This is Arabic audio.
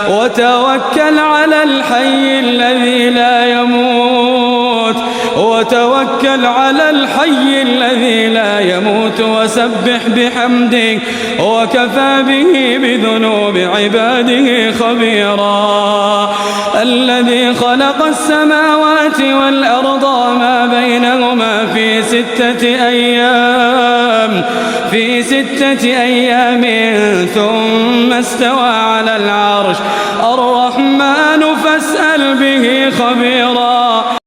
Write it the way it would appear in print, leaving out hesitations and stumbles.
وتوكل على الحي الذي لا يموت وسبح بحمده وكفى به بذنوب عباده خبيرا. الذي خلق السماوات والأرض وما بينهما في 6 أيام ثم استوى على العرش. الرحمن فاسأل به خبيرا.